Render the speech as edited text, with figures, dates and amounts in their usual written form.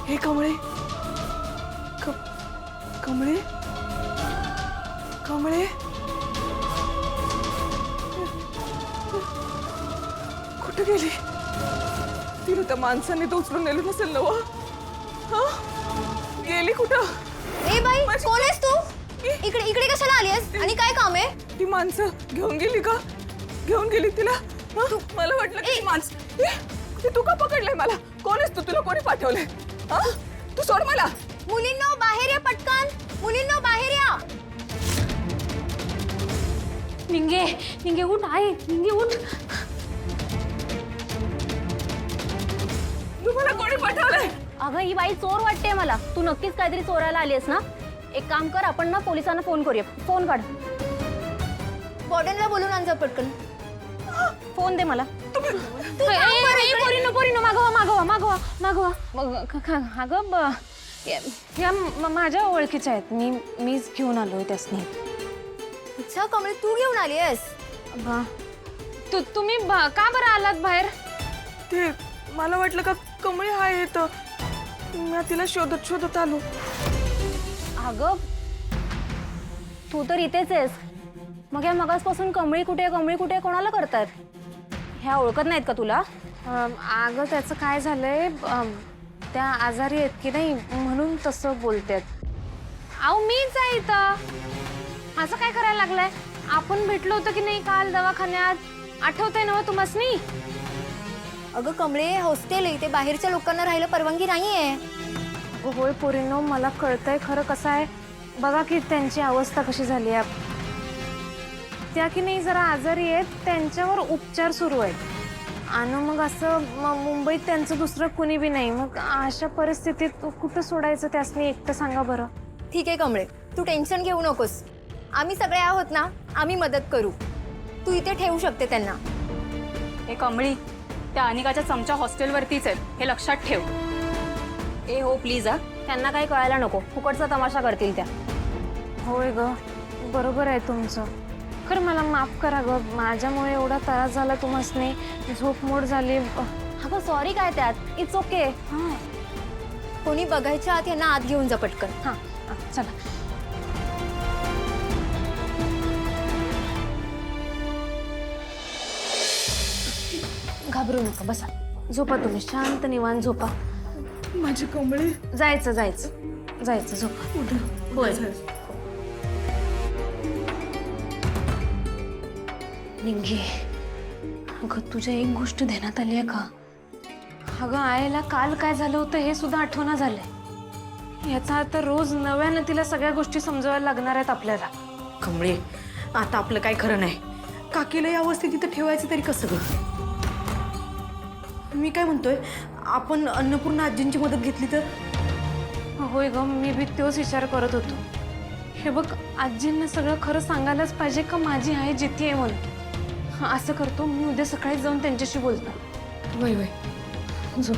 हे कमळे कमळे कमळे कुठे गेली? तिला त्या माणसाने तो उचलून नेलं नसेल ना? हा गेली कुठं? ए बाई, कोण आहेस तू? इकडे इकडे कशाला आलीस आणि काय काम आहे? ती माणसं घेऊन गेली का? घेऊन गेली तिला? मला वाटलं की माणसं ती तू का पकडलंय मला? कोण आहेस तू? तुला कोणी पाठवलंय? हा तू सोड मला. मुलींनो बाहेर या पटकन. मुलींनो बाहेर या. निंगे निंगे उठ आहे. निंगे उठ. तुम्हाला कोणी पाठवलंय? अगं ही बाई चोर वाटते मला. तू नक्कीच काहीतरी चोरायला आलीस ना? एक काम कर, आपण ना पोलिसांना फोन करूया. फोन काढ. वॉर्डनला बोलून आण जा पटकन. फोन दे मला. पोरीनो मागवा. अगं या माझ्या ओळखीच्या आहेत. मीच घेऊन आलोय त्यासनी. अच्छा कमळे, तू घेऊन आली आहेस? तुम्ही का बरं आलात बाहेर? ते मला वाटलं का कमळे हा येत. मी तिला शोधत शोधत आलो. अगं तू तर इथेच आहेस. मग या मगासपासून कमळी कुठे कोणाला करतात? ह्या ओळखत नाहीत का तुला? अगं त्याचं काय झालंय, त्या आजारी आहेत की नाही म्हणून तसं बोलतात. अहो मीच आहे इथं. असं काय करायला लागलाय? आपण भेटलो होतो की नाही काल दवाखान्यात? आठवतंय ना तुम्हासनी? अगं कमळे, हॉस्टेल आहे, ते बाहेरच्या लोकांना राहायला परवानगी नाहीये. होय पोरींनो, मला कळतंय खरं. कसं आहे बघा की त्यांची अवस्था कशी झाली आहे. त्या की नाही जरा आजारी आहेत, त्यांच्यावर उपचार सुरू आहेत आणि मग असं मुंबईत त्यांचं दुसरं कुणी बी नाही. मग अशा परिस्थितीत कुठं सोडायचं त्यासनी एकटं? सांगा बरं. ठीक आहे कमळे, तू टेन्शन घेऊ नकोस. आम्ही सगळे आहोत ना, आम्ही मदत करू. तू इथे ठेवू शकते त्यांना. हे कमळी, त्या अनिकाच्या चमचा हॉस्टेलवरतीच आहेत, हे लक्षात ठेव. ए हो प्लीज. त्यांना काही कळायला नको. फुकटचा तमाशा करतील त्या. होय ग, बरोबर आहे तुमचं. खरं मला माफ करा ग, माझ्यामुळे एवढा त्रास झाला तुम्हासनी. झोपमोड झाली. अगं सॉरी काय त्यात. It's okay. हां कोणी बघायच्या आत यांना आत घेऊन जा पटकन. हां चला. घाबरू नका, बसा. झोपा तुम्ही, शांत निवांत झोपा. माझी कमळे. जायचं झोपा. होय. निंगे, अगं तुझ्या एक गोष्ट ध्यानात आली आहे का? अगं आईला काल काय झालं होतं हे सुद्धा आठवणा झालंय. याचा अर्थ रोज नव्यानं तिला सगळ्या गोष्टी समजवायला लागणार आहेत आपल्याला. कमळे, आता आपलं काय खरं नाही. काकीला या अवस्थेत तिथं ठेवायचं तरी कसं ग? मी काय म्हणतोय, आपण अन्नपूर्णा आजींची मदत घेतली तर? होय ग, मी बी तोच विचार करत होतो. हे बघ, आजींना सगळं खरं सांगायलाच पाहिजे का माझी आई जिती आहे म्हणून. असं करतो, मी उद्या सकाळी जाऊन त्यांच्याशी बोलतो. वय झोप.